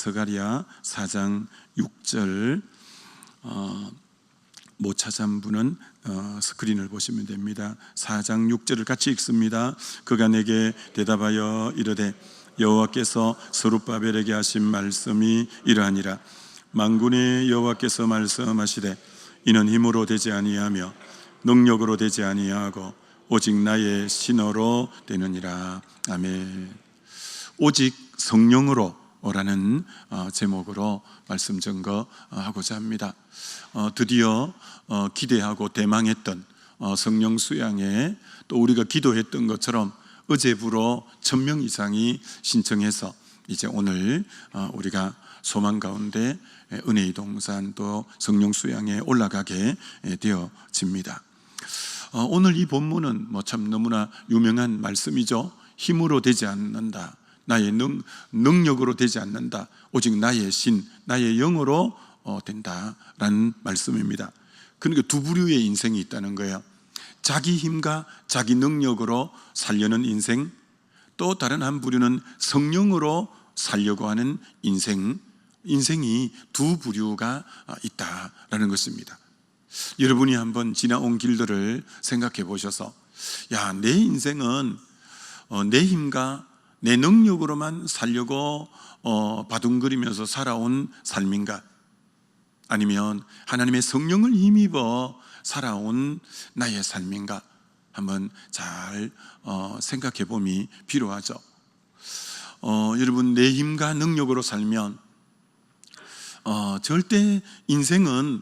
스가랴 4장 6절 못 찾은 분은 스크린을 보시면 됩니다. 4장 6절을 같이 읽습니다. 그가 내게 대답하여 이르되 여호와께서 스룹바벨에게 하신 말씀이 이러하니라. 만군의 여호와께서 말씀하시되 이는 힘으로 되지 아니하며 능력으로 되지 아니하고 오직 나의 신어로 되느니라. 아멘. 오직 성령으로 라는 제목으로 말씀 증거하고자 합니다. 드디어 기대하고 대망했던 성령 수양에 또 우리가 기도했던 것처럼 어제부로 1000명 이상이 신청해서 이제 오늘 우리가 소망 가운데 은혜의 동산 또 성령 수양에 올라가게 되어집니다. 오늘 이 본문은 참 너무나 유명한 말씀이죠. 힘으로 되지 않는다, 나의 능력으로 되지 않는다, 오직 나의 신, 나의 영으로 된다라는 말씀입니다. 그러니까 두 부류의 인생이 있다는 거예요. 자기 힘과 자기 능력으로 살려는 인생, 또 다른 한 부류는 성령으로 살려고 하는 인생이 두 부류가 있다라는 것입니다. 여러분이 한번 지나온 길들을 생각해 보셔서 내 인생은 내 힘과 내 능력으로만 살려고 바둥거리면서 살아온 삶인가, 아니면 하나님의 성령을 힘입어 살아온 나의 삶인가, 한번 잘 생각해 봄이 필요하죠. 여러분, 내 힘과 능력으로 살면 절대 인생은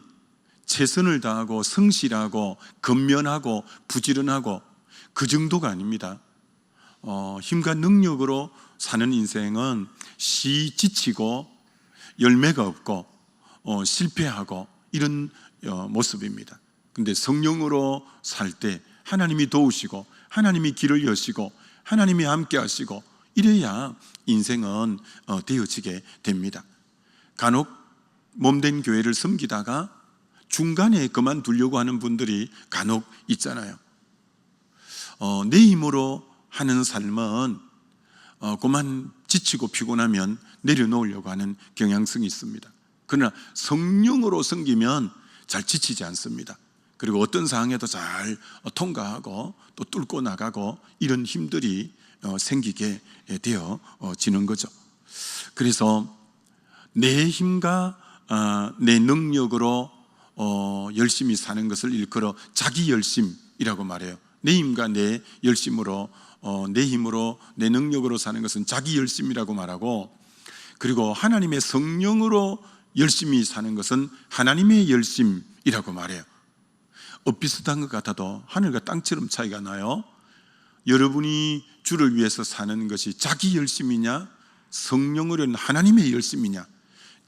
최선을 다하고 성실하고 근면하고 부지런하고 그 정도가 아닙니다. 힘과 능력으로 사는 인생은 지치고 열매가 없고 실패하고 이런 모습입니다. 근데 성령으로 살 때 하나님이 도우시고 하나님이 길을 여시고 하나님이 함께 하시고 이래야 인생은 되어지게 됩니다. 간혹 몸된 교회를 섬기다가 중간에 그만두려고 하는 분들이 간혹 있잖아요. 내 힘으로 하는 삶은 그만 지치고 피곤하면 내려놓으려고 하는 경향성이 있습니다. 그러나 성령으로 섬기면 잘 지치지 않습니다. 그리고 어떤 상황에도 잘 통과하고 또 뚫고 나가고 이런 힘들이 생기게 되어지는 거죠. 그래서 내 힘과 내 능력으로 열심히 사는 것을 일컬어 자기 열심이라고 말해요. 내 힘과 내 열심으로, 내 힘으로 내 능력으로 사는 것은 자기 열심이라고 말하고, 그리고 하나님의 성령으로 열심히 사는 것은 하나님의 열심이라고 말해요. 비슷한 것 같아도 하늘과 땅처럼 차이가 나요. 여러분이 주를 위해서 사는 것이 자기 열심이냐, 성령으로는 하나님의 열심이냐.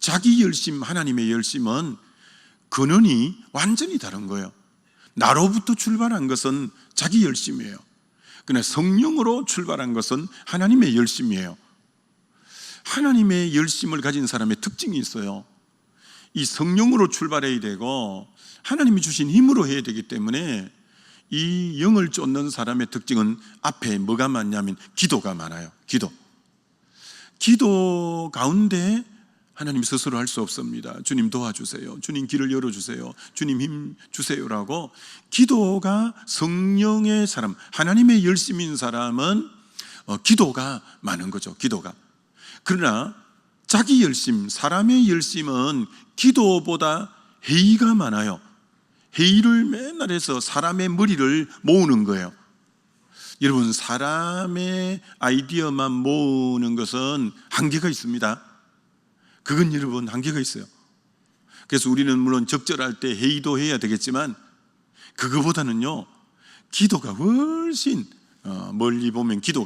자기 열심, 하나님의 열심은 근원이 완전히 다른 거예요. 나로부터 출발한 것은 자기 열심이에요. 그러나 성령으로 출발한 것은 하나님의 열심이에요. 하나님의 열심을 가진 사람의 특징이 있어요. 이 성령으로 출발해야 되고 하나님이 주신 힘으로 해야 되기 때문에 이 영을 쫓는 사람의 특징은 앞에 뭐가 많냐면 기도가 많아요. 기도 가운데 하나님 스스로 할 수 없습니다. 주님 도와주세요, 주님 길을 열어주세요, 주님 힘 주세요라고 기도가 성령의 사람, 하나님의 열심인 사람은 기도가 많은 거죠. 기도가. 그러나 자기 열심, 사람의 열심은 기도보다 회의가 많아요. 회의를 맨날 해서 사람의 머리를 모으는 거예요. 여러분, 사람의 아이디어만 모으는 것은 한계가 있습니다. 그건 여러분 한계가 있어요. 그래서 우리는 물론 적절할 때 회의도 해야 되겠지만 그거보다는요, 기도가 훨씬 멀리 보면 기도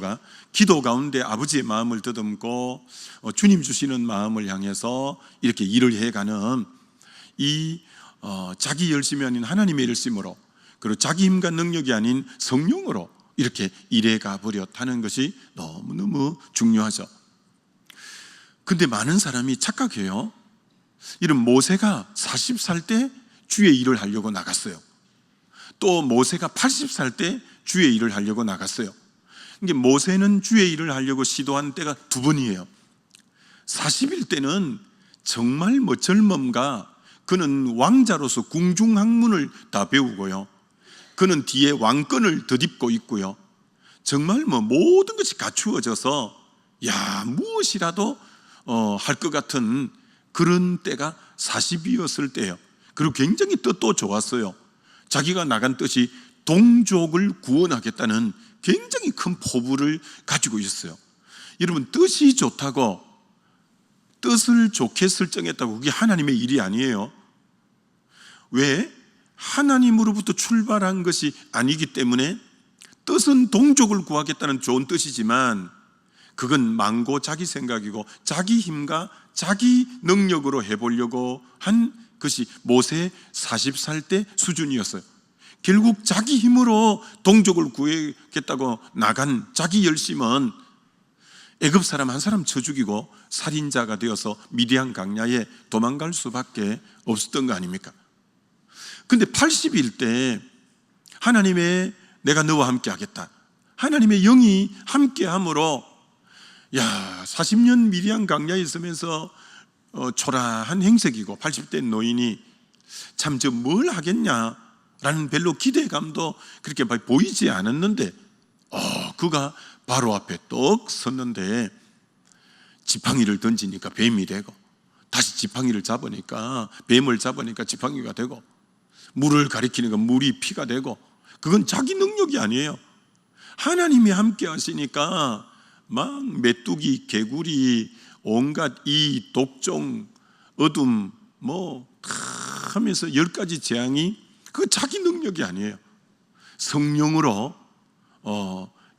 가운데 아버지의 마음을 더듬고 주님 주시는 마음을 향해서 이렇게 일을 해가는 이 자기 열심이 아닌 하나님의 열심으로, 그리고 자기 힘과 능력이 아닌 성령으로 이렇게 일해가 버렸다는 것이 너무너무 중요하죠. 근데 많은 사람이 착각해요. 이런 모세가 40살 때 주의 일을 하려고 나갔어요. 또 모세가 80살 때 주의 일을 하려고 나갔어요. 이게 모세는 주의 일을 하려고 시도한 때가 두 번이에요. 40일 때는 정말 젊음과 그는 왕자로서 궁중학문을 다 배우고요. 그는 뒤에 왕권을 덧입고 있고요. 정말 모든 것이 갖추어져서 무엇이라도 할 것 같은 그런 때가 40이었을 때예요. 그리고 굉장히 뜻도 좋았어요. 자기가 나간 뜻이 동족을 구원하겠다는 굉장히 큰 포부를 가지고 있었어요. 여러분, 뜻이 좋다고, 뜻을 좋게 설정했다고 그게 하나님의 일이 아니에요. 왜? 하나님으로부터 출발한 것이 아니기 때문에 뜻은 동족을 구하겠다는 좋은 뜻이지만 그건 망고 자기 생각이고 자기 힘과 자기 능력으로 해보려고 한 것이 모세 40살 때 수준이었어요. 결국 자기 힘으로 동족을 구하겠다고 나간 자기 열심은 애굽 사람 한 사람 쳐 죽이고 살인자가 되어서 미디안 강야에 도망갈 수밖에 없었던 거 아닙니까? 근데 80일 때 하나님의 내가 너와 함께 하겠다, 하나님의 영이 함께함으로 40년 미디안 강야에 있으면서 초라한 행색이고 80대 노인이 참 저 뭘 하겠냐라는 별로 기대감도 그렇게 보이지 않았는데 그가 바로 앞에 떡 섰는데 지팡이를 던지니까 뱀이 되고, 다시 지팡이를 잡으니까 뱀을 잡으니까 지팡이가 되고, 물을 가리키니까 물이 피가 되고, 그건 자기 능력이 아니에요. 하나님이 함께 하시니까 막 메뚜기, 개구리, 온갖 이 독종, 어둠 다 하면서 10가지 재앙이 그 자기 능력이 아니에요. 성령으로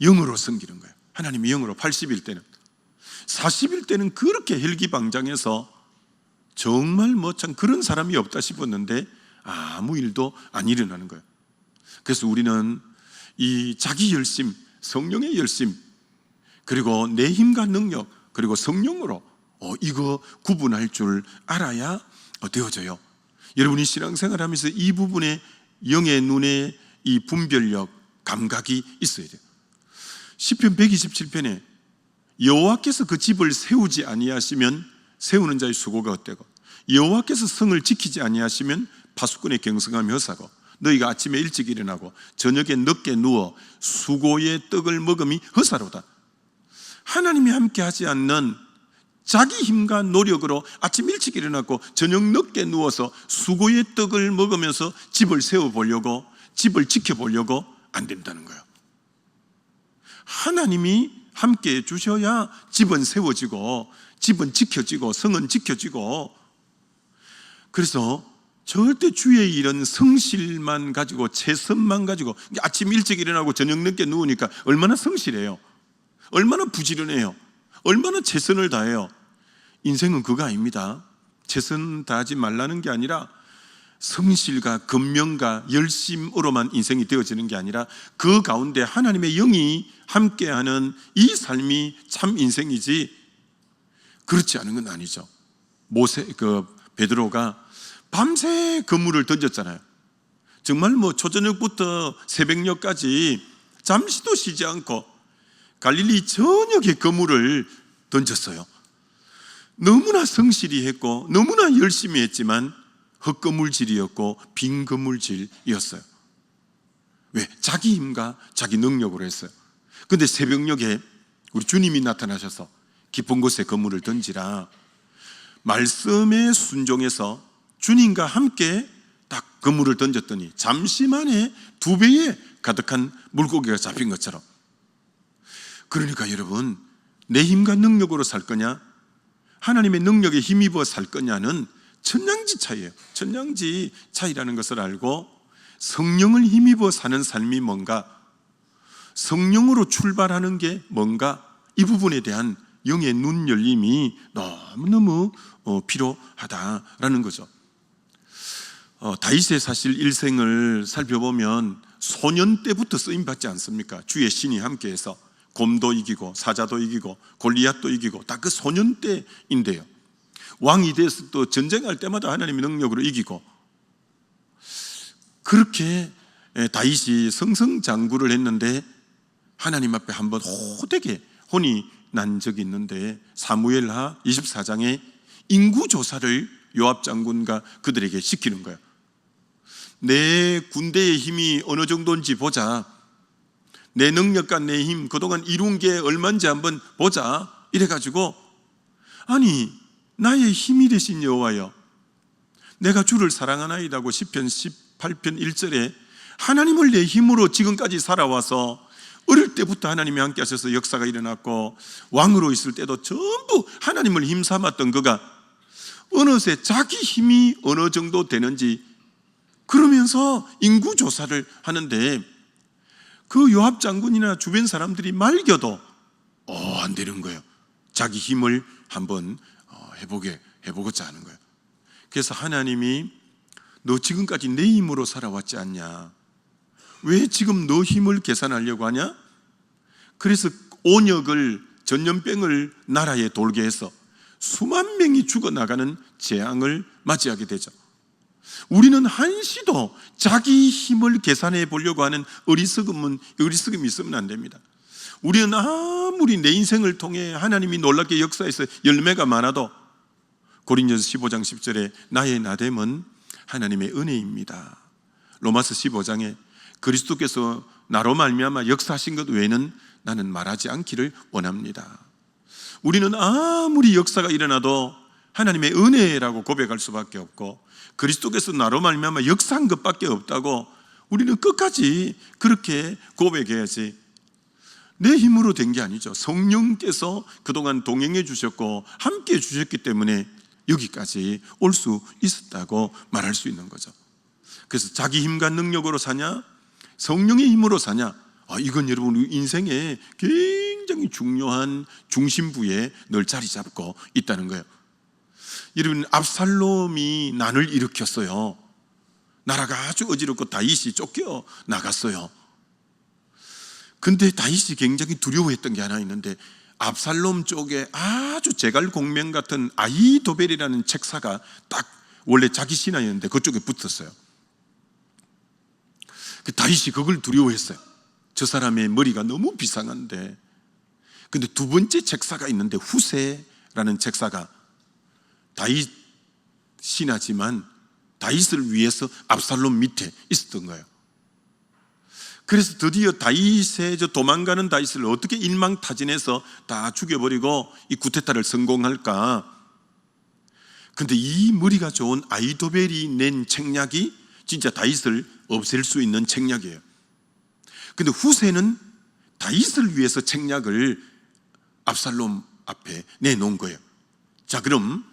영으로 섬기는 거예요. 하나님의 영으로 80일 때는. 40일 때는 그렇게 헬기방장해서 정말 참 그런 사람이 없다 싶었는데 아무 일도 안 일어나는 거예요. 그래서 우리는 이 자기 열심, 성령의 열심, 그리고 내 힘과 능력, 그리고 성령으로 이거 구분할 줄 알아야 되어져요. 여러분이 신앙생활 하면서 이 부분에 영의 눈에 이 분별력, 감각이 있어야 돼요. 시편 127편에 여호와께서 그 집을 세우지 아니하시면 세우는 자의 수고가 헛되고, 여호와께서 성을 지키지 아니하시면 파수꾼의 경성함이 헛사고, 너희가 아침에 일찍 일어나고 저녁에 늦게 누워 수고의 떡을 먹음이 헛사로다. 하나님이 함께 하지 않는 자기 힘과 노력으로 아침 일찍 일어나고 저녁 늦게 누워서 수고의 떡을 먹으면서 집을 세워보려고, 집을 지켜보려고 안 된다는 거예요. 하나님이 함께 해 주셔야 집은 세워지고, 집은 지켜지고, 성은 지켜지고. 그래서 절대 주의 일은 성실만 가지고, 최선만 가지고, 아침 일찍 일어나고 저녁 늦게 누우니까 얼마나 성실해요, 얼마나 부지런해요, 얼마나 최선을 다해요. 인생은 그거 아닙니다. 최선 다하지 말라는 게 아니라 성실과 근면과 열심으로만 인생이 되어지는 게 아니라 그 가운데 하나님의 영이 함께하는 이 삶이 참 인생이지, 그렇지 않은 건 아니죠. 베드로가 밤새 그물을 던졌잖아요. 정말 초저녁부터 새벽녘까지 잠시도 쉬지 않고 갈릴리 전역에 그물을 던졌어요. 너무나 성실히 했고 너무나 열심히 했지만 헛그물질이었고 빈 그물질이었어요. 왜? 자기 힘과 자기 능력으로 했어요. 근데 새벽녘에 우리 주님이 나타나셔서 깊은 곳에 그물을 던지라, 말씀에 순종해서 주님과 함께 딱 그물을 던졌더니 잠시 만에 2배에 가득한 물고기가 잡힌 것처럼. 그러니까 여러분, 내 힘과 능력으로 살 거냐, 하나님의 능력에 힘입어 살 거냐는 천냥지 차이예요. 천냥지 차이라는 것을 알고 성령을 힘입어 사는 삶이 뭔가, 성령으로 출발하는 게 뭔가, 이 부분에 대한 영의 눈 열림이 너무너무 필요하다라는 거죠. 다윗의 사실 일생을 살펴보면 소년 때부터 쓰임받지 않습니까? 주의 신이 함께해서 곰도 이기고 사자도 이기고 골리앗도 이기고 다 그 소년 때인데요. 왕이 돼서 또 전쟁할 때마다 하나님의 능력으로 이기고, 그렇게 다윗이 승승장구를 했는데 하나님 앞에 한번 호되게 혼이 난 적이 있는데 사무엘하 24장에 인구조사를 요압 장군과 그들에게 시키는 거예요. 내 군대의 힘이 어느 정도인지 보자. 내 능력과 내 힘 그동안 이룬 게 얼마인지 한번 보자. 이래가지고 아니 나의 힘이 되신 여호와여, 내가 주를 사랑하나이다고 시편 18편 1절에 하나님을 내 힘으로 지금까지 살아와서 어릴 때부터 하나님이 함께 하셔서 역사가 일어났고 왕으로 있을 때도 전부 하나님을 힘삼았던 그가 어느새 자기 힘이 어느 정도 되는지 그러면서 인구조사를 하는데 그 요압 장군이나 주변 사람들이 말겨도 안 되는 거예요. 자기 힘을 한번 해보고자 하는 거예요. 그래서 하나님이 너 지금까지 내 힘으로 살아왔지 않냐? 왜 지금 너 힘을 계산하려고 하냐? 그래서 온역을 전염병을 나라에 돌게 해서 수만 명이 죽어나가는 재앙을 맞이하게 되죠. 우리는 한시도 자기 힘을 계산해 보려고 하는 어리석음이 있으면 안 됩니다. 우리는 아무리 내 인생을 통해 하나님이 놀랍게 역사해서 열매가 많아도 고린도서 15장 10절에 나의 나됨은 하나님의 은혜입니다. 로마서 15장에 그리스도께서 나로 말미암아 역사하신 것 외에는 나는 말하지 않기를 원합니다. 우리는 아무리 역사가 일어나도 하나님의 은혜라고 고백할 수밖에 없고 그리스도께서 나로 말미암아 역사한 것밖에 없다고 우리는 끝까지 그렇게 고백해야지. 내 힘으로 된 게 아니죠. 성령께서 그동안 동행해 주셨고 함께 해 주셨기 때문에 여기까지 올 수 있었다고 말할 수 있는 거죠. 그래서 자기 힘과 능력으로 사냐? 성령의 힘으로 사냐? 이건 여러분 우리 인생에 굉장히 중요한 중심부에 늘 자리 잡고 있다는 거예요. 여러분 압살롬이 난을 일으켰어요. 나라가 아주 어지럽고 다윗이 쫓겨 나갔어요. 근데 다윗이 굉장히 두려워했던 게 하나 있는데 압살롬 쪽에 아주 제갈공명 같은 아히도벨이라는 책사가 딱 원래 자기 신하였는데 그쪽에 붙었어요. 다윗이 그걸 두려워했어요. 저 사람의 머리가 너무 비상한데. 근데 두 번째 책사가 있는데 후세라는 책사가 다윗 신하지만 다윗을 위해서 압살롬 밑에 있었던 거예요. 그래서 드디어 다윗의 도망가는 다윗을 어떻게 일망타진해서 다 죽여버리고 이 쿠데타를 성공할까? 근데 이 머리가 좋은 아히도벨이 낸 책략이 진짜 다윗을 없앨 수 있는 책략이에요. 근데 후세는 다윗을 위해서 책략을 압살롬 앞에 내놓은 거예요. 자, 그럼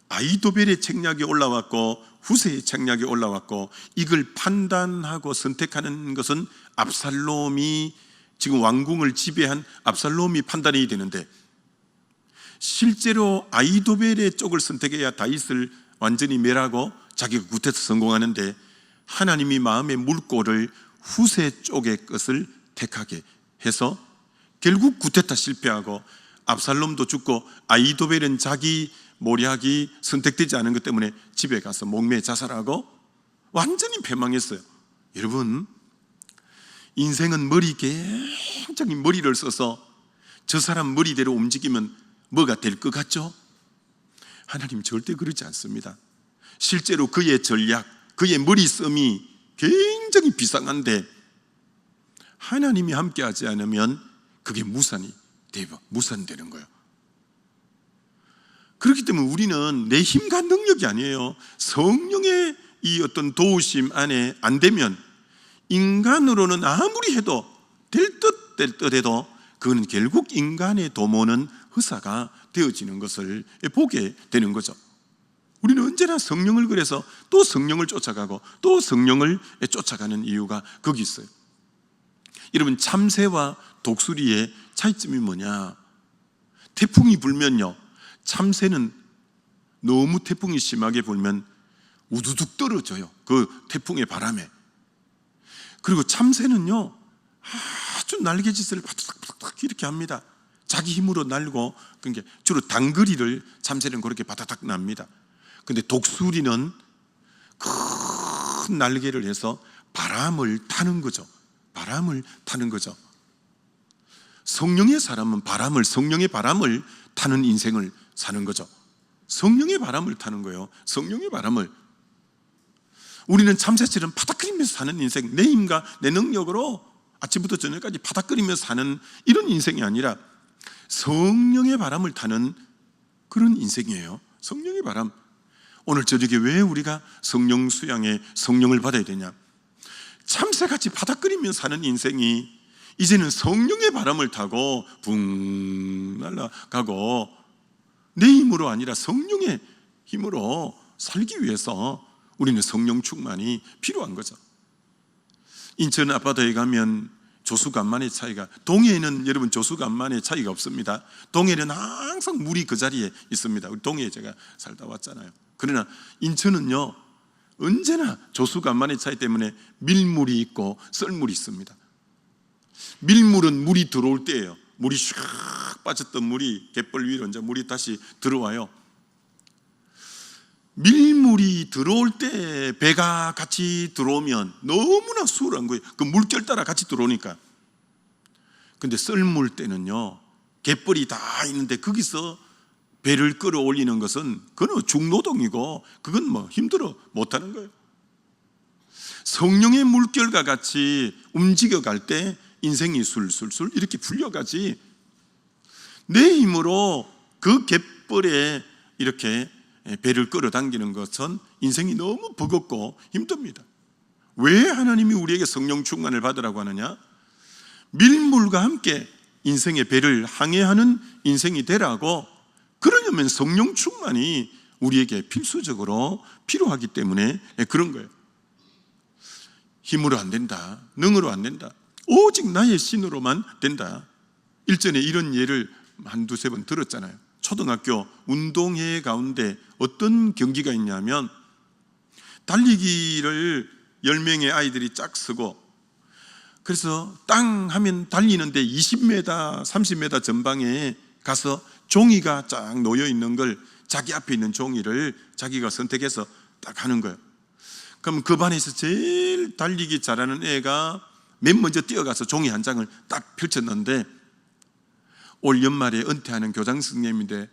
아히도벨의 책략이 올라왔고 후세의 책략이 올라왔고 이걸 판단하고 선택하는 것은 압살롬이 지금 왕궁을 지배한 압살롬이 판단해야 되는데 실제로 아히도벨의 쪽을 선택해야 다윗을 완전히 멸하고 자기가 구태에서 성공하는데 하나님이 마음의 물꼬를 후세 쪽의 것을 택하게 해서 결국 구테타 실패하고 압살롬도 죽고 아히도벨은 자기 모략이 선택되지 않은 것 때문에 집에 가서 목매 자살하고 완전히 패망했어요. 여러분, 인생은 굉장히 머리를 써서 저 사람 머리대로 움직이면 뭐가 될 것 같죠? 하나님 절대 그러지 않습니다. 실제로 그의 전략, 그의 머리씀이 굉장히 비상한데 하나님이 함께하지 않으면 그게 무산되는 거예요. 그렇기 때문에 우리는 내 힘과 능력이 아니에요. 성령의 이 어떤 도우심 안에 안 되면 인간으로는 아무리 해도 될 듯 해도 그거는 결국 인간의 도모는 허사가 되어지는 것을 보게 되는 거죠. 우리는 언제나 성령을 그래서 또 성령을 쫓아가고 또 성령을 쫓아가는 이유가 거기 있어요. 여러분, 참새와 독수리의 차이점이 뭐냐? 태풍이 불면요, 참새는 너무 태풍이 심하게 불면 우두둑 떨어져요. 그 태풍의 바람에. 그리고 참새는요 아주 날개짓을 바닥바닥 이렇게 합니다. 자기 힘으로 날고, 그러니까 주로 당거리를 참새는 그렇게 바닥바닥 납니다. 근데 독수리는 큰 날개를 해서 바람을 타는 거죠. 바람을 타는 거죠. 성령의 사람은 성령의 바람을 타는 인생을 사는 거죠. 성령의 바람을 타는 거예요. 성령의 바람을. 우리는 참새처럼 바닥거리면서 사는 인생, 내 힘과 내 능력으로 아침부터 저녁까지 바닥거리면서 사는 이런 인생이 아니라 성령의 바람을 타는 그런 인생이에요. 성령의 바람. 오늘 저녁에 왜 우리가 성령 수양에 성령을 받아야 되냐? 참새같이 바닥거리면서 사는 인생이 이제는 성령의 바람을 타고 붕 날아가고 내 힘으로 아니라 성령의 힘으로 살기 위해서 우리는 성령 충만이 필요한 거죠. 인천 아파트에 가면 조수간만의 차이가, 동해에는 여러분 조수간만의 차이가 없습니다. 동해는 항상 물이 그 자리에 있습니다. 우리 동해에 제가 살다 왔잖아요. 그러나 인천은요 언제나 조수간만의 차이 때문에 밀물이 있고 썰물이 있습니다. 밀물은 물이 들어올 때예요. 물이 샥 빠졌던 물이 갯벌 위로 이제 물이 다시 들어와요. 밀물이 들어올 때 배가 같이 들어오면 너무나 수월한 거예요. 그 물결 따라 같이 들어오니까. 근데 썰물 때는요 갯벌이 다 있는데 거기서 배를 끌어올리는 것은 그건 중노동이고 그건 뭐 힘들어 못하는 거예요. 성령의 물결과 같이 움직여갈 때 인생이 술술술 이렇게 풀려가지, 내 힘으로 그 갯벌에 이렇게 배를 끌어당기는 것은 인생이 너무 버겁고 힘듭니다. 왜 하나님이 우리에게 성령 충만을 받으라고 하느냐? 밀물과 함께 인생의 배를 항해하는 인생이 되라고. 그러려면 성령 충만이 우리에게 필수적으로 필요하기 때문에 그런 거예요. 힘으로 안 된다, 능으로 안 된다, 오직 나의 신으로만 된다. 일전에 이런 예를 한두 세 번 들었잖아요. 초등학교 운동회 가운데 어떤 경기가 있냐면 달리기를 10명의 아이들이 짝 서고, 그래서 땅 하면 달리는데 20m, 30m 전방에 가서 종이가 쫙 놓여 있는 걸, 자기 앞에 있는 종이를 자기가 선택해서 딱 하는 거예요. 그럼 그 반에서 제일 달리기 잘하는 애가 맨 먼저 뛰어가서 종이 한 장을 딱 펼쳤는데, 올 연말에 은퇴하는 교장 선생님인데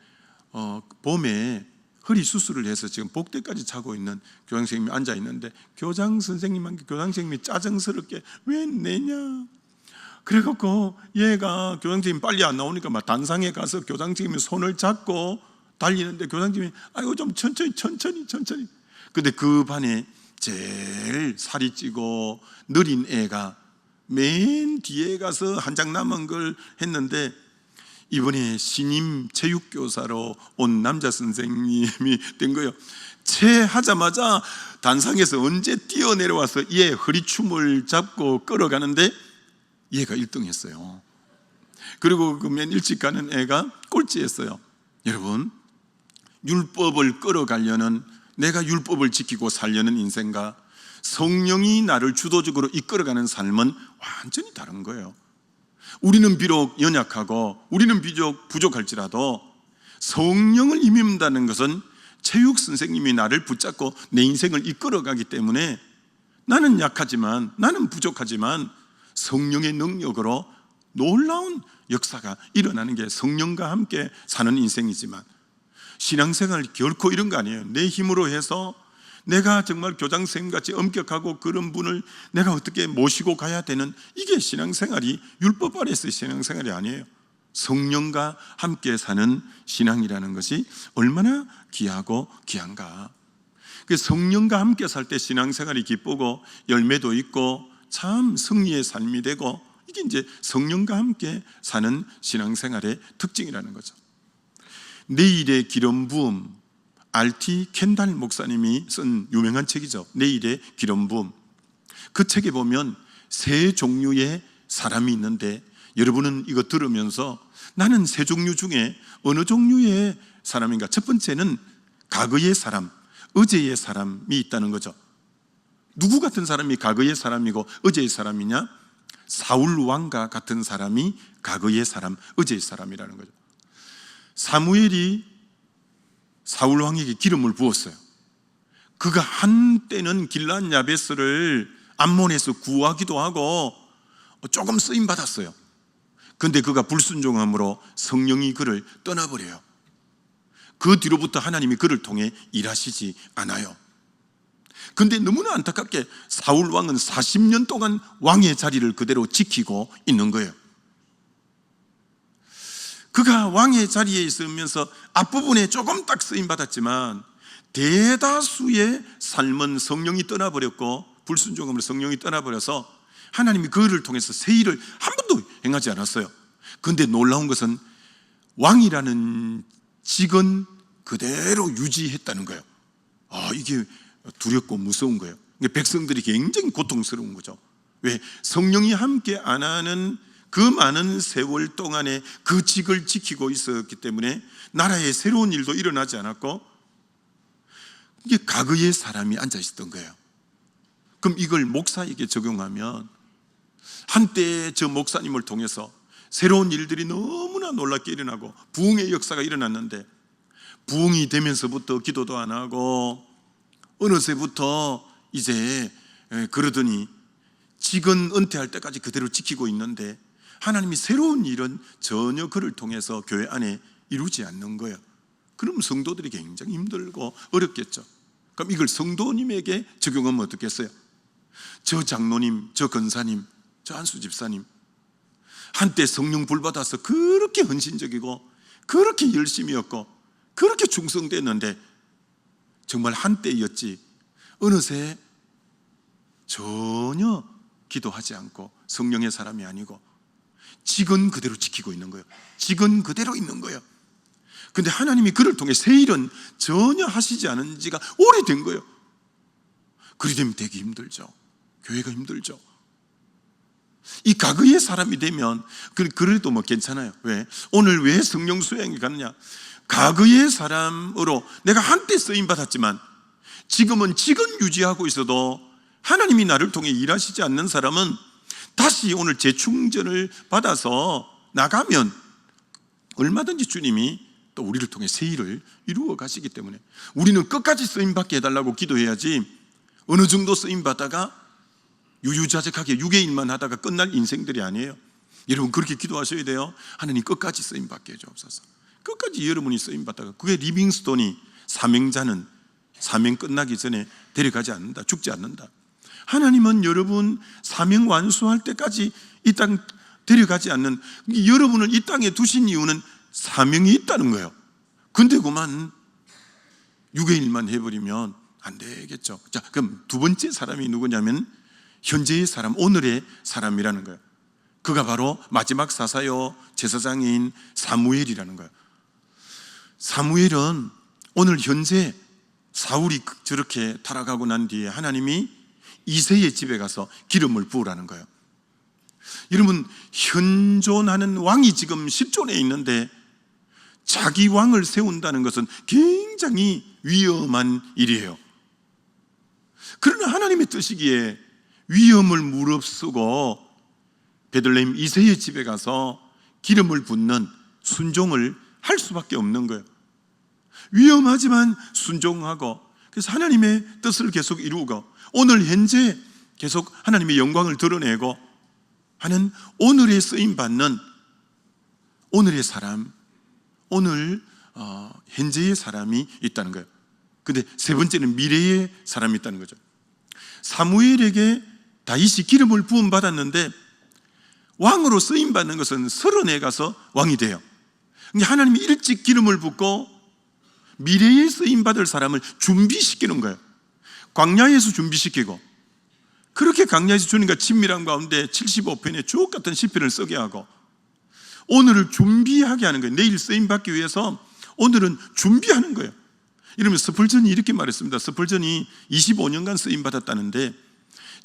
봄에 허리 수술을 해서 지금 복대까지 차고 있는 교장 선생님이 앉아 있는데, 교장 선생님이 짜증스럽게 왜 내냐, 그래갖고 얘가 교장 선생님 빨리 안 나오니까 막 단상에 가서 교장 선생님이 손을 잡고 달리는데, 교장 선생님이 아이고 좀 천천히. 근데 그 반에 제일 살이 찌고 느린 애가 맨 뒤에 가서 한 장 남은 걸 했는데, 이번에 신임 체육교사로 온 남자 선생님이 된 거예요. 체하자마자 단상에서 언제 뛰어내려와서 얘 허리춤을 잡고 끌어가는데 얘가 1등 했어요. 그리고 그 맨 일찍 가는 애가 꼴찌했어요. 여러분, 율법을 끌어가려는, 내가 율법을 지키고 살려는 인생과 성령이 나를 주도적으로 이끌어가는 삶은 완전히 다른 거예요. 우리는 비록 연약하고 우리는 비록 부족할지라도 성령을 힘입는다는 것은 체육 선생님이 나를 붙잡고 내 인생을 이끌어가기 때문에 나는 약하지만, 나는 부족하지만 성령의 능력으로 놀라운 역사가 일어나는 게 성령과 함께 사는 인생이지만, 신앙생활이 결코 이런 거 아니에요. 내 힘으로 해서 내가 정말 교장 선생님같이 엄격하고 그런 분을 내가 어떻게 모시고 가야 되는, 이게 신앙생활이, 율법 아래에서의 신앙생활이 아니에요. 성령과 함께 사는 신앙이라는 것이 얼마나 귀하고 귀한가. 성령과 함께 살 때 신앙생활이 기쁘고 열매도 있고 참 승리의 삶이 되고, 이게 이제 성령과 함께 사는 신앙생활의 특징이라는 거죠. 내일의 기름 부음, R.T. 켄달 목사님이 쓴 유명한 책이죠. 내일의 기름 부음. 그 책에 보면 세 종류의 사람이 있는데, 여러분은 이거 들으면서 나는 세 종류 중에 어느 종류의 사람인가? 첫 번째는 과거의 사람, 어제의 사람이 있다는 거죠. 누구 같은 사람이 과거의 사람이고 어제의 사람이냐? 사울 왕과 같은 사람이 과거의 사람, 어제의 사람이라는 거죠. 사무엘이 사울 왕에게 기름을 부었어요. 그가 한때는 길앗 야베스를 암몬에서 구하기도 하고 조금 쓰임 받았어요. 근데 그가 불순종함으로 성령이 그를 떠나버려요. 그 뒤로부터 하나님이 그를 통해 일하시지 않아요. 근데 너무나 안타깝게 사울 왕은 40년 동안 왕의 자리를 그대로 지키고 있는 거예요. 그가 왕의 자리에 있으면서 앞부분에 조금 딱 쓰임받았지만 대다수의 삶은 성령이 떠나버렸고 불순종함으로 성령이 떠나버려서 하나님이 그를 통해서 새 일을 한 번도 행하지 않았어요. 그런데 놀라운 것은 왕이라는 직은 그대로 유지했다는 거예요. 이게 두렵고 무서운 거예요. 백성들이 굉장히 고통스러운 거죠. 왜? 성령이 함께 안 하는 그 많은 세월 동안에 그 직을 지키고 있었기 때문에 나라에 새로운 일도 일어나지 않았고 이게 가그의 사람이 앉아 있었던 거예요. 그럼 이걸 목사에게 적용하면 한때 저 목사님을 통해서 새로운 일들이 너무나 놀랍게 일어나고 부흥의 역사가 일어났는데 부흥이 되면서부터 기도도 안 하고 어느새부터 이제 그러더니 직은 은퇴할 때까지 그대로 지키고 있는데 하나님이 새로운 일은 전혀 그를 통해서 교회 안에 이루지 않는 거예요. 그럼 성도들이 굉장히 힘들고 어렵겠죠. 그럼 이걸 성도님에게 적용하면 어떻겠어요? 저 장로님, 저 권사님, 저 안수 집사님 한때 성령 불 받아서 그렇게 헌신적이고 그렇게 열심히였고 그렇게 충성됐는데 정말 한때였지 어느새 전혀 기도하지 않고 성령의 사람이 아니고 직은 그대로 지키고 있는 거예요. 직은 그대로 있는 거예요. 근데 하나님이 그를 통해 새 일은 전혀 하시지 않은 지가 오래된 거예요. 그리 되면 되게 힘들죠. 교회가 힘들죠. 이 가그의 사람이 되면 그래도 뭐 괜찮아요. 왜? 오늘 왜 성령 수양이 가느냐? 가그의 사람으로 내가 한때 쓰임 받았지만 지금은 직은 유지하고 있어도 하나님이 나를 통해 일하시지 않는 사람은 다시 오늘 재충전을 받아서 나가면 얼마든지 주님이 또 우리를 통해 새 일을 이루어 가시기 때문에 우리는 끝까지 쓰임 받게 해달라고 기도해야지 어느 정도 쓰임 받다가 유유자적하게 유괴일만 하다가 끝날 인생들이 아니에요. 여러분 그렇게 기도하셔야 돼요. 하나님 끝까지 쓰임 받게 해주옵소서. 끝까지 여러분이 쓰임 받다가 그게 리빙스톤이 사명자는 사명 끝나기 전에 데려가지 않는다, 죽지 않는다. 하나님은 여러분 사명 완수할 때까지 이 땅 데려가지 않는, 여러분을 이 땅에 두신 이유는 사명이 있다는 거예요. 근데 그만 유괴일만 해버리면 안 되겠죠. 자, 그럼 두 번째 사람이 누구냐면 현재의 사람, 오늘의 사람이라는 거예요. 그가 바로 마지막 사사요 제사장인 사무엘이라는 거예요. 사무엘은 오늘 현재 사울이 저렇게 타락하고 난 뒤에 하나님이 이새의 집에 가서 기름을 부으라는 거예요. 여러분 현존하는 왕이 지금 실존에 있는데 자기 왕을 세운다는 것은 굉장히 위험한 일이에요. 그러나 하나님의 뜻이기에 위험을 무릅쓰고 베들레헴 이새의 집에 가서 기름을 붓는 순종을 할 수밖에 없는 거예요. 위험하지만 순종하고 그래서 하나님의 뜻을 계속 이루고 오늘 현재 계속 하나님의 영광을 드러내고 하는 오늘의 쓰임받는 오늘의 사람, 오늘 현재의 사람이 있다는 거예요. 근데 세 번째는 미래의 사람이 있다는 거죠. 사무엘에게 다윗이 기름을 부음 받았는데 왕으로 쓰임 받는 것은 30에 가서 왕이 돼요. 근데 하나님이 일찍 기름을 붓고 미래에 쓰임 받을 사람을 준비시키는 거예요. 광야에서 준비시키고 그렇게 광야에서 주님과 친밀한 가운데 75편의 주옥 같은 시편을 쓰게 하고 오늘을 준비하게 하는 거예요. 내일 쓰임 받기 위해서 오늘은 준비하는 거예요. 이러면 스펄전이 이렇게 말했습니다. 스펄전이 25년간 쓰임 받았다는데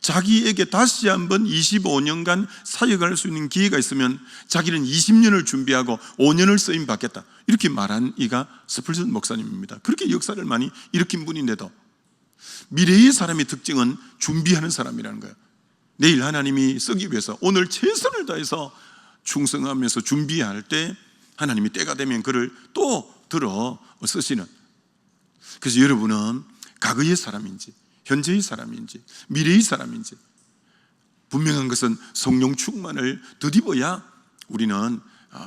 자기에게 다시 한번 25년간 사역할 수 있는 기회가 있으면 자기는 20년을 준비하고 5년을 쓰임 받겠다, 이렇게 말한 이가 스펄전 목사님입니다. 그렇게 역사를 많이 일으킨 분인데도 미래의 사람의 특징은 준비하는 사람이라는 거예요. 내일 하나님이 쓰기 위해서 오늘 최선을 다해서 충성하면서 준비할 때 하나님이 때가 되면 그를 또 들어 쓰시는. 그래서 여러분은 과거의 사람인지 현재의 사람인지 미래의 사람인지 분명한 것은 성령 충만을 덧입어야 우리는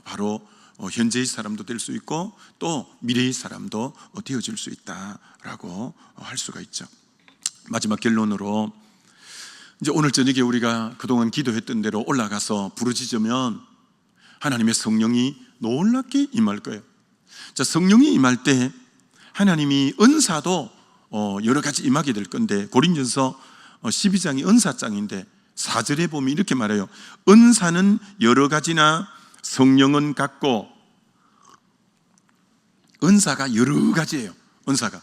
바로 현재의 사람도 될 수 있고 또 미래의 사람도 되어질 수 있다라고 할 수가 있죠. 마지막 결론으로 이제 오늘 저녁에 우리가 그동안 기도했던 대로 올라가서 부르짖으면 하나님의 성령이 놀랍게 임할 거예요. 자, 성령이 임할 때 하나님이 은사도 여러 가지 임하게 될 건데, 고린전서 12장이 은사장인데 4절에 보면 이렇게 말해요. 은사는 여러 가지나 성령은 같고. 은사가 여러 가지예요. 은사가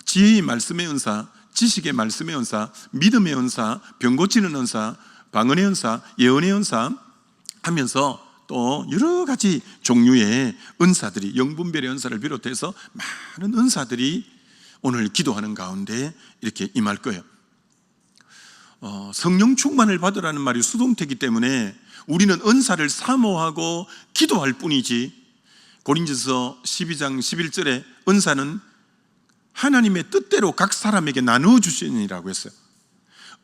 지혜의 말씀의 은사, 지식의 말씀의 은사, 믿음의 은사, 병 고치는 은사, 방언의 은사, 예언의 은사 하면서 또 여러 가지 종류의 은사들이, 영분별의 은사를 비롯해서 많은 은사들이 오늘 기도하는 가운데 이렇게 임할 거예요. 성령 충만을 받으라는 말이 수동태이기 때문에 우리는 은사를 사모하고 기도할 뿐이지, 고린전서 12장 11절에 은사는 하나님의 뜻대로 각 사람에게 나누어 주시니라고 했어요.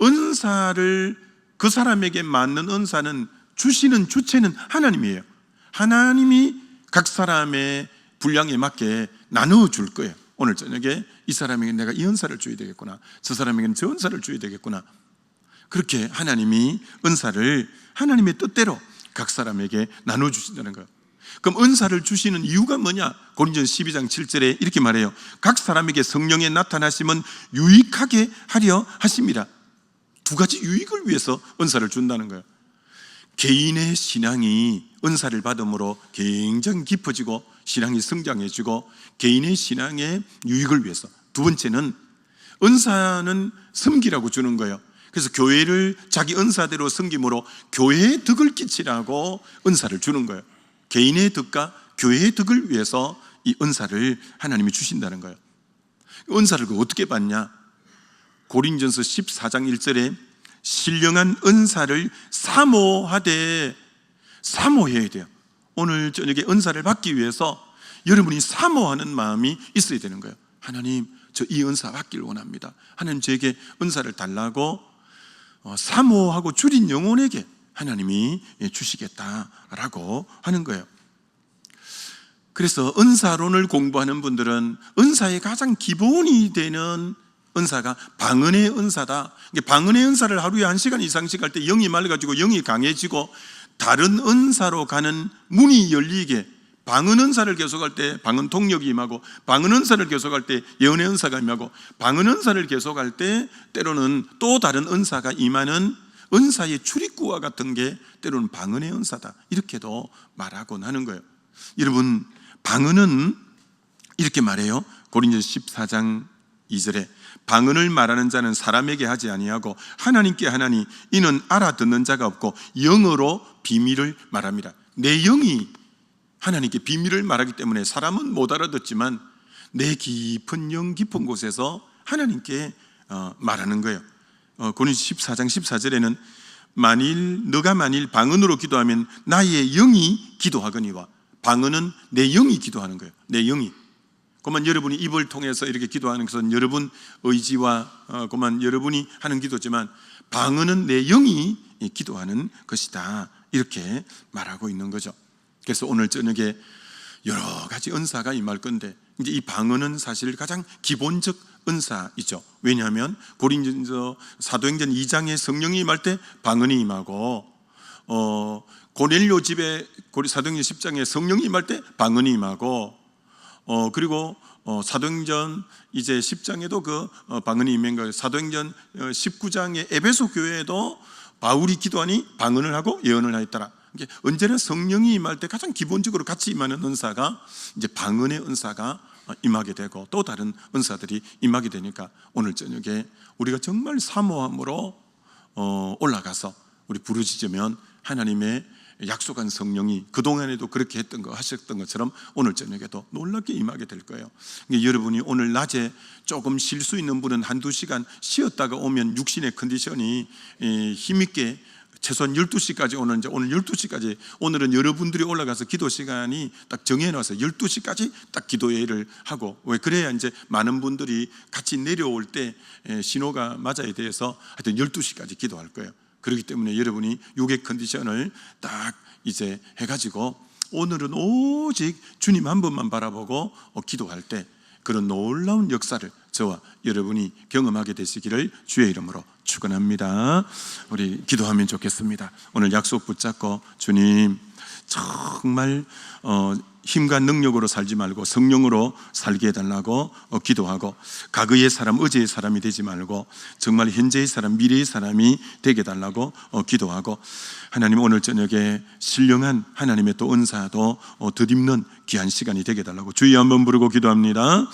은사를, 그 사람에게 맞는 은사는 주시는 주체는 하나님이에요. 하나님이 각 사람의 분량에 맞게 나누어 줄 거예요. 오늘 저녁에 이 사람에게 내가 이 은사를 줘야 되겠구나, 저 사람에게는 저 은사를 줘야 되겠구나. 그렇게 하나님이 은사를 하나님의 뜻대로 각 사람에게 나누어 주신다는 거예요. 그럼 은사를 주시는 이유가 뭐냐? 고린전서 12장 7절에 이렇게 말해요. 각 사람에게 성령의 나타나심은 유익하게 하려 하십니다. 두 가지 유익을 위해서 은사를 준다는 거예요. 개인의 신앙이 은사를 받음으로 굉장히 깊어지고 신앙이 성장해지고, 개인의 신앙의 유익을 위해서. 두 번째는 은사는 섬기라고 주는 거예요. 그래서 교회를 자기 은사대로 섬김으로 교회의 덕을 끼치라고 은사를 주는 거예요. 개인의 덕과 교회의 덕을 위해서 이 은사를 하나님이 주신다는 거예요. 은사를 어떻게 받냐? 고린전서 14장 1절에 신령한 은사를 사모하되, 사모해야 돼요. 오늘 저녁에 은사를 받기 위해서 여러분이 사모하는 마음이 있어야 되는 거예요. 하나님, 저 이 은사 받기를 원합니다. 하나님, 저에게 은사를 달라고 사모하고 줄인 영혼에게 하나님이 주시겠다라고 하는 거예요. 그래서 은사론을 공부하는 분들은 은사의 가장 기본이 되는 은사가 방언의 은사다. 방언의 은사를 하루에 1시간 이상씩 할 때 영이 맑아지고 영이 강해지고 다른 은사로 가는 문이 열리게, 방언 은사를 계속할 때 방언 통력이 임하고, 방언 은사를 계속할 때 예언의 은사가 임하고, 방언 은사를 계속할 때 때로는 또 다른 은사가 임하는 은사의 출입구와 같은 게 때로는 방언의 은사다, 이렇게도 말하곤 하는 거예요. 여러분, 방언은 이렇게 말해요. 고린전서 14장 2절에 방언을 말하는 자는 사람에게 하지 아니하고 하나님께 하나니 이는 알아듣는 자가 없고 영어로 비밀을 말합니다. 내 영이 하나님께 비밀을 말하기 때문에 사람은 못 알아듣지만 내 깊은 영 깊은 곳에서 하나님께 말하는 거예요. 고린도서 14장 14절에는 너가 만일 방언으로 기도하면 나의 영이 기도하거니와. 방언은 내 영이 기도하는 거예요. 내 영이. 그만 여러분이 입을 통해서 이렇게 기도하는 것은 여러분 의지와 그만 여러분이 하는 기도지만, 방언은 내 영이 기도하는 것이다, 이렇게 말하고 있는 거죠. 그래서 오늘 저녁에 여러 가지 은사가 임할 건데, 이제 이 방언은 사실 가장 기본적 은사이죠. 왜냐하면 고린도서 사도행전 2장에 성령이 임할 때 방언이 임하고, 고넬료 집에 사도행전 10장에 성령이 임할 때 방언이 임하고, 그리고 사도행전 이제 10장에도 그 방언이 임한 거예요. 사도행전 19장의 에베소 교회에도 바울이 기도하니 방언을 하고 예언을 하였더라. 언제나 성령이 임할 때 가장 기본적으로 같이 임하는 은사가 이제 방언의 은사가 임하게 되고, 또 다른 은사들이 임하게 되니까 오늘 저녁에 우리가 정말 사모함으로 올라가서 우리 부르짖으면 하나님의 약속한 성령이 그동안에도 그렇게 했던 거, 하셨던 것처럼 오늘 저녁에도 놀랍게 임하게 될 거예요. 여러분이 오늘 낮에 조금 쉴 수 있는 분은 1-2시간 쉬었다가 오면 육신의 컨디션이 힘있게 최소한 12시까지 오는데, 오늘 12시까지, 오늘은 여러분들이 올라가서 기도 시간이 딱 정해놔서 12시까지 딱 기도회를 하고, 왜 그래야 이제 많은 분들이 같이 내려올 때 신호가 맞아야 돼서 하여튼 12시까지 기도할 거예요. 그렇기 때문에 여러분이 육의 컨디션을 딱 이제 해가지고 오늘은 오직 주님 한 분만 바라보고 기도할 때 그런 놀라운 역사를 저와 여러분이 경험하게 되시기를 주의 이름으로 축원합니다. 우리 기도하면 좋겠습니다. 오늘 약속 붙잡고 주님 정말 힘과 능력으로 살지 말고 성령으로 살게 해달라고 기도하고, 과거의 사람, 어제의 사람이 되지 말고 정말 현재의 사람, 미래의 사람이 되게 해달라고 기도하고, 하나님 오늘 저녁에 신령한 하나님의 또 은사도 덧입는 귀한 시간이 되게 해달라고 주여 한번 부르고 기도합니다.